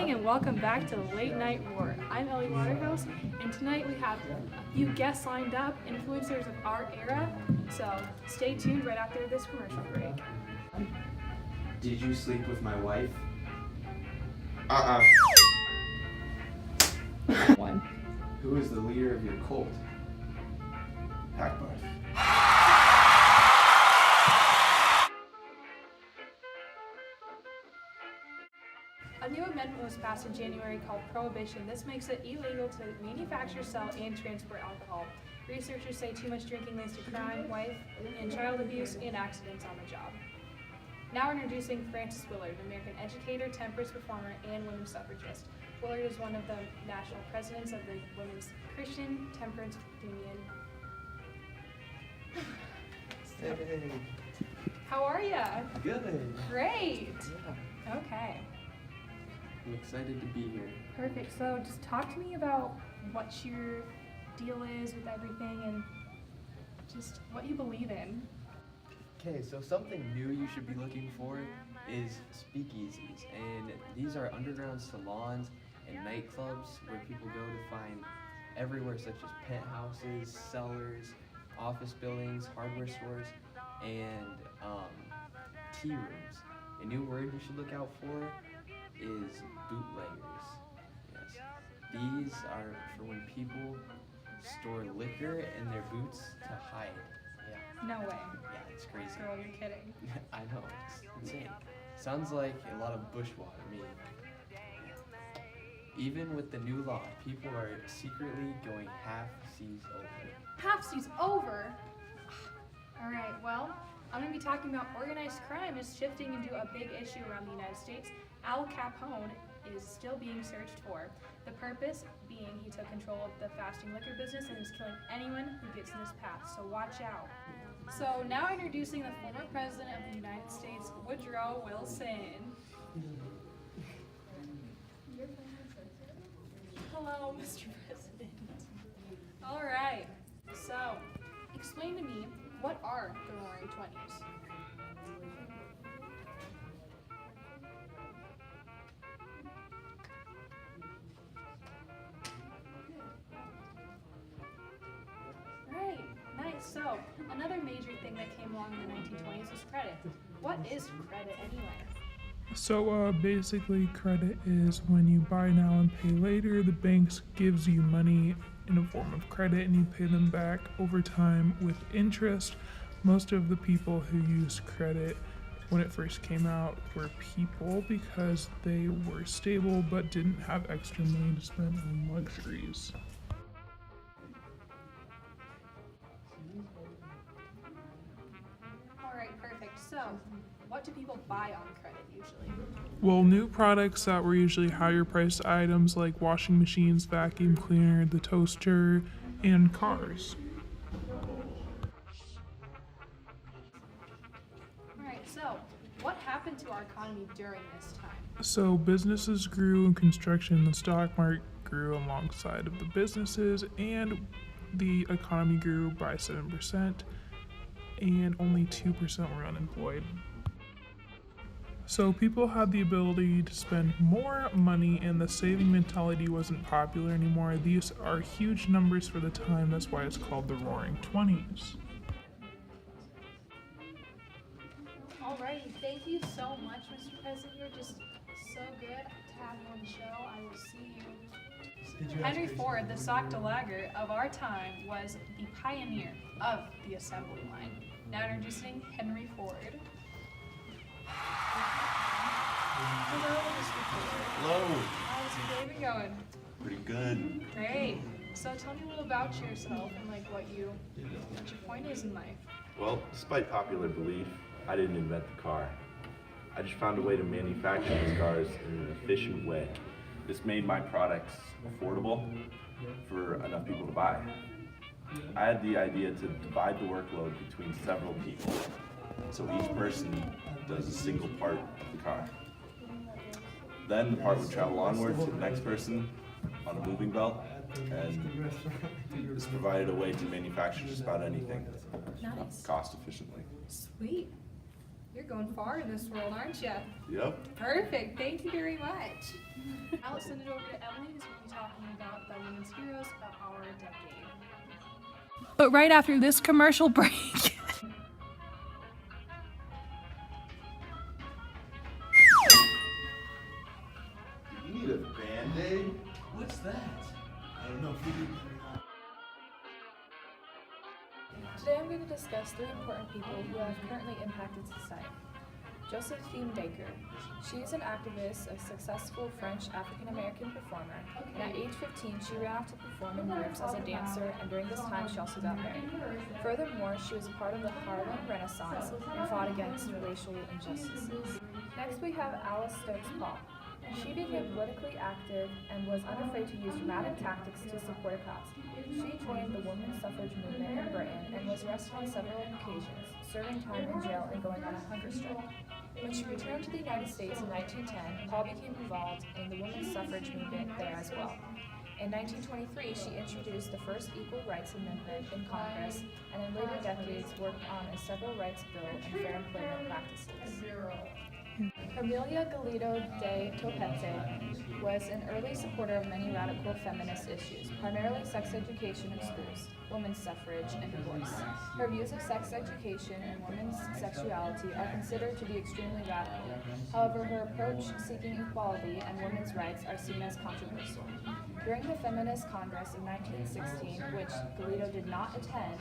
morning and welcome back to the Late Night Roar. I'm Elle Waterhouse, and tonight we have a few guests lined up, influencers of our era, so stay tuned right after this commercial break. Did you sleep with my wife? One. Who is the leader of your cult? Hackbarth. A new amendment was passed in January called Prohibition. This makes it illegal to manufacture, sell, and transport alcohol. Researchers say too much drinking leads to crime, wife and child abuse, and accidents on the job. Now introducing Frances Willard, an American educator, temperance performer, and women's suffragist. Willard is one of the national presidents of the Women's Christian Temperance Union. Hey. How are ya? Good. Great. Yeah. Okay. I'm excited to be here. Perfect. So just talk to me about what your deal is with everything and just what you believe in. Okay, so something new you should be looking for is speakeasies, and these are underground salons and nightclubs where people go to find everywhere, such as penthouses, cellars, office buildings, hardware stores, and tea rooms. A new word you should look out for is bootleggers. Yes, these are for when people store liquor in their boots to hide. Yeah. No way. Yeah, it's crazy. Girl, you're kidding. I know, it's insane. Sounds like a lot of bushwhack to me. Even with the new law, people are secretly going half seas over. Half seas over. All right, well, I'm going to be talking about organized crime is shifting into a big issue around the United States. Al Capone is still being searched for. The purpose being he took control of the fasting liquor business and is killing anyone who gets in his path, so watch out. So now introducing the former president of the United States, Woodrow Wilson. Hello, Mr. President. All right, so explain to me, what are the Roaring 20s? Right, nice. So another major thing that came along in the 1920s was credit. What is credit anyway? So basically credit is when you buy now and pay later. The banks gives you money in a form of credit and you pay them back over time with interest. Most of the people who used credit when it first came out were people because they were stable but didn't have extra money to spend on luxuries. All right, perfect. So what do people buy on credit usually? Well, new products that were usually higher priced items like washing machines, vacuum cleaner, the toaster, and cars. All right, so what happened to our economy during this time? So businesses grew in construction, the stock market grew alongside of the businesses, and the economy grew by 7%, and only 2% were unemployed. So people had the ability to spend more money and the saving mentality wasn't popular anymore. These are huge numbers for the time, that's why it's called the Roaring 20s. Alrighty, thank you so much, Mr. President. You're just so good to have you on the show. I will see you. Henry Ford, the Sac de Lager of our time, was the pioneer of the assembly line. Now introducing Henry Ford. Hello, Mr. Ford. Hello. How's your day been going? Pretty good. Great. So tell me a little about yourself and like what your point is in life. Well, despite popular belief, I didn't invent the car. I just found a way to manufacture these cars in an efficient way. This made my products affordable for enough people to buy. I had the idea to divide the workload between several people, so each person does a single part of the car. Then the part would travel onward to the next person on a moving belt, and this provided a way to manufacture just about anything Nice. cost efficiently. Sweet. You're going far in this world, aren't you? Yep. Perfect. Thank you very much. Now let's send it over to Emily, who's going to be talking about the women's heroes of our decade. But right after this commercial break. You need a Band-Aid? What's that? I don't know if you do. Today I'm going to discuss 3 important people who have currently impacted society. Josephine Baker. She is an activist, a successful French African-American performer, and at age 15 she ran off to perform in groups as a dancer, and during this time she also got married. Furthermore, she was a part of the Harlem Renaissance and fought against racial injustices. Next we have Alice Stokes Paul. She became politically active and was unafraid to use dramatic tactics to support a cause. She joined the women's suffrage movement in Britain and was arrested on several occasions, serving time in jail and going on a hunger strike. When she returned to the United States in 1910, Paul became involved in the women's suffrage movement there as well. In 1923, she introduced the first Equal Rights Amendment in Congress, and in later decades worked on a civil rights bill and fair employment practices. Amelia Galindo de Topete was an early supporter of many radical feminist issues, primarily sex education in schools, women's suffrage, and divorce. Her views of sex education and women's sexuality are considered to be extremely radical. However, her approach seeking equality and women's rights are seen as controversial. During the Feminist Congress of 1916, which Galindo did not attend,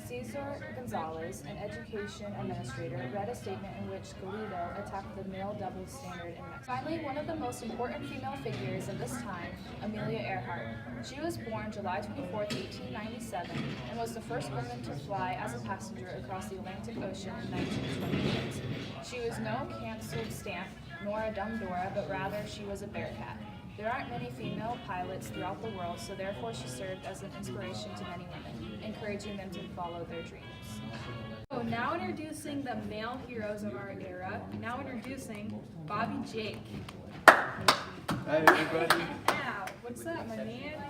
Cesar Gonzalez, an education administrator, read a statement in which Galindo attacked the male double standard in Mexico. Finally, one of the most important female figures of this time, Amelia Earhart. She was born July 24, 1897, and was the first woman to fly as a passenger across the Atlantic Ocean in 1928. She was no canceled stamp, nor a dumb Dora, but rather she was a bearcat. There aren't many female pilots throughout the world, so therefore she served as an inspiration to many women, encouraging them to follow their dreams. So now introducing the male heroes of our era. Now introducing Bobby Jake. Hi everybody. Yeah, what's up, my man?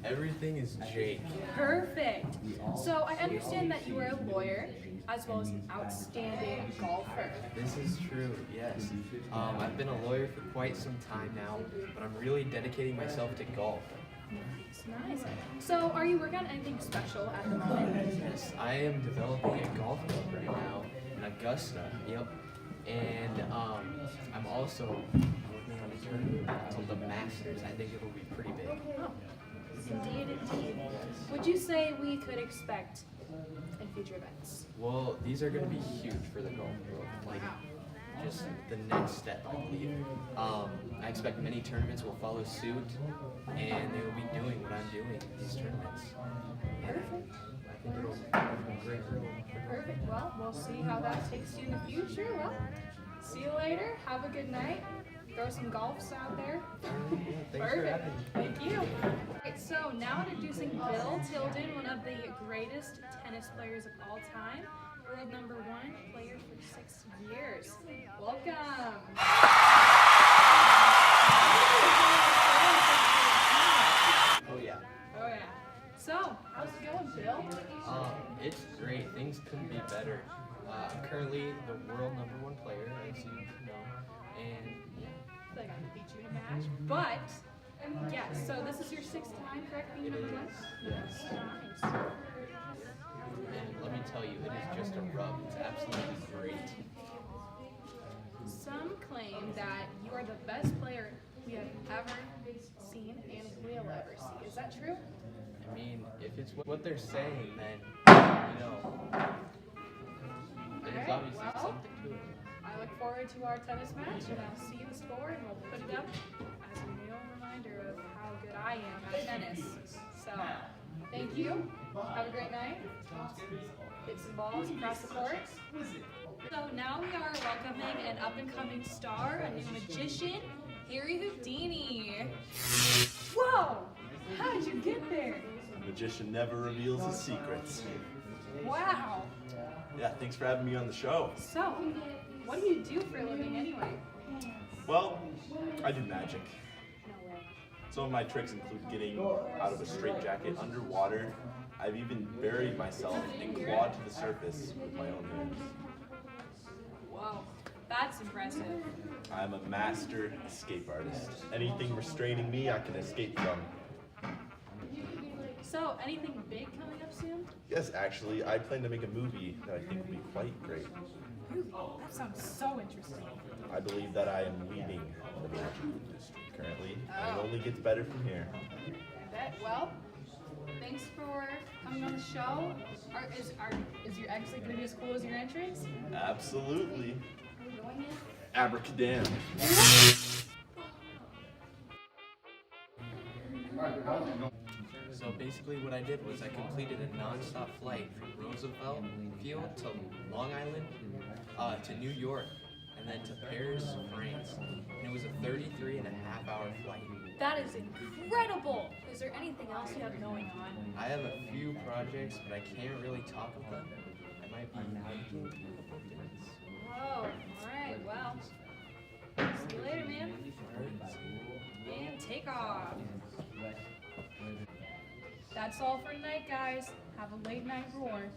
Everything is Jake. Perfect. So I understand that you are a lawyer as well as an outstanding golfer. This is true, yes. I've been a lawyer for quite some time now, but I'm really dedicating myself to golf. Nice. So are you working on anything special at the moment? Yes, I am developing a golf club right now in Augusta. Yep. And I'm also working on a tournament called the Masters. I think it'll be pretty big. Oh, indeed, indeed. Would you say we could expect in future events? Well, these are going to be huge for the golf world. Like, just the next step, I believe. I expect many tournaments will follow suit, and they will be doing what I'm doing in these tournaments. Perfect. I think it'll be a great role. Perfect. Well, we'll see how that takes you in the future. Well, see you later. Have a good night. Throw some golfs out there. Thanks for having me. Thank you. Alright, so now introducing Bill Tilden, one of the greatest tennis players of all time. World #1 player for 6 years. Welcome. Oh yeah. Oh yeah. So, how's it going, Bill? It's great. Things couldn't be better. I'm currently the world #1 player, as you know, and yeah. I feel like I could beat you in a match, but yeah. So this is your 6th time, correct? Being It #1? is, yes. Nice. And let me tell you, it is just a rub. It's absolutely great. Some claim that you are the best player we have ever seen and will ever see. Is that true? I mean, if it's what they're saying, then, you know, there's Alright, obviously well, something to it. I look forward to our tennis match, and I'll see the score, and we'll put it up as a real reminder of how good I am at tennis. So, thank you. Have a great night. Hit some balls across the court. So now we are welcoming an up-and-coming star, a new magician, Harry Houdini. Whoa! How did you get there? A magician never reveals his secrets. Wow! Yeah, thanks for having me on the show. So, what do you do for a living anyway? Well, I do magic. No way. Some of my tricks include getting out of a straitjacket underwater. I've even buried myself and clawed to the surface with my own hands. Whoa! Whoa, that's impressive. I'm a master escape artist. Anything restraining me, I can escape from. So, anything big coming up soon? Yes, actually, I plan to make a movie that I think will be quite great. Movie? That sounds so interesting. I believe that I am leading the magic industry currently, and it only gets better from here. I bet. Well, thanks for coming on the show. Is your exit going to be as cool as your entrance? Absolutely. Are we going in? Abracadabra. So basically what I did was I completed a non-stop flight from Roosevelt Field to Long Island, to New York, and then to Paris, France. And it was a 33-and-a-half-hour flight. That is incredible! Is there anything else you have going on? I have a few projects, but I can't really talk about them. I might be making a couple things. Whoa, alright, well. See you later, man. And take off. That's all for tonight, guys. Have a late night roar.